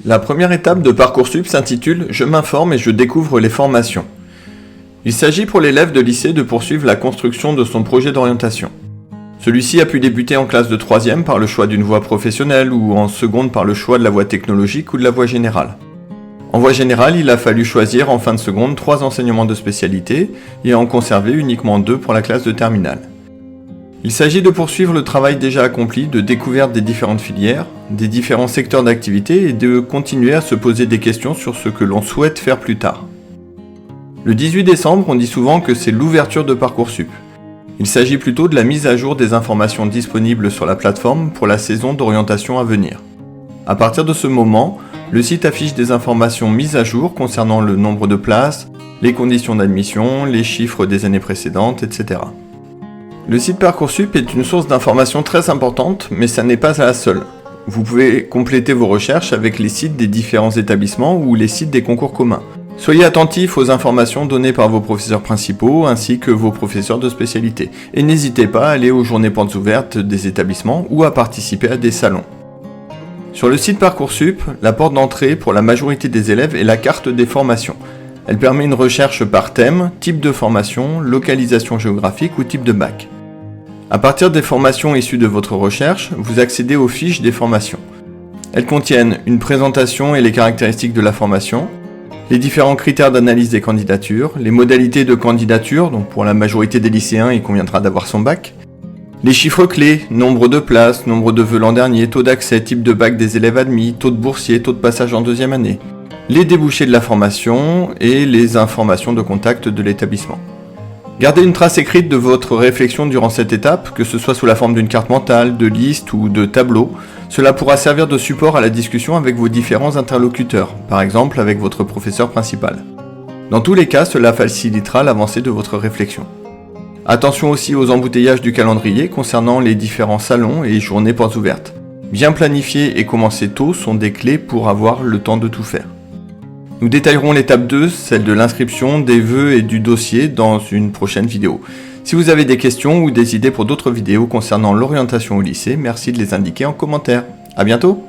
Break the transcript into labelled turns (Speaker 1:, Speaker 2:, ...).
Speaker 1: La première étape de Parcoursup s'intitule « Je m'informe et je découvre les formations ». Il s'agit pour l'élève de lycée de poursuivre la construction de son projet d'orientation. Celui-ci a pu débuter en classe de 3e par le choix d'une voie professionnelle ou en seconde par le choix de la voie technologique ou de la voie générale. En voie générale, il a fallu choisir en fin de seconde 3 enseignements de spécialité et en conserver uniquement 2 pour la classe de terminale. Il s'agit de poursuivre le travail déjà accompli de découverte des différentes filières, des différents secteurs d'activité et de continuer à se poser des questions sur ce que l'on souhaite faire plus tard. Le 18 décembre, on dit souvent que c'est l'ouverture de Parcoursup. Il s'agit plutôt de la mise à jour des informations disponibles sur la plateforme pour la saison d'orientation à venir. À partir de ce moment, le site affiche des informations mises à jour concernant le nombre de places, les conditions d'admission, les chiffres des années précédentes, etc. Le site Parcoursup est une source d'informations très importante, mais ça n'est pas la seule. Vous pouvez compléter vos recherches avec les sites des différents établissements ou les sites des concours communs. Soyez attentifs aux informations données par vos professeurs principaux ainsi que vos professeurs de spécialité. Et n'hésitez pas à aller aux journées portes ouvertes des établissements ou à participer à des salons. Sur le site Parcoursup, la porte d'entrée pour la majorité des élèves est la carte des formations. Elle permet une recherche par thème, type de formation, localisation géographique ou type de bac. À partir des formations issues de votre recherche, vous accédez aux fiches des formations. Elles contiennent une présentation et les caractéristiques de la formation, les différents critères d'analyse des candidatures, les modalités de candidature, donc pour la majorité des lycéens, il conviendra d'avoir son bac, les chiffres clés, nombre de places, nombre de vœux l'an dernier, taux d'accès, type de bac des élèves admis, taux de boursiers, taux de passage en deuxième année, les débouchés de la formation et les informations de contact de l'établissement. Gardez une trace écrite de votre réflexion durant cette étape, que ce soit sous la forme d'une carte mentale, de liste ou de tableau. Cela pourra servir de support à la discussion avec vos différents interlocuteurs, par exemple avec votre professeur principal. Dans tous les cas, cela facilitera l'avancée de votre réflexion. Attention aussi aux embouteillages du calendrier concernant les différents salons et journées portes ouvertes. Bien planifier et commencer tôt sont des clés pour avoir le temps de tout faire. Nous détaillerons l'étape 2, celle de l'inscription, des vœux et du dossier dans une prochaine vidéo. Si vous avez des questions ou des idées pour d'autres vidéos concernant l'orientation au lycée, merci de les indiquer en commentaire. À bientôt!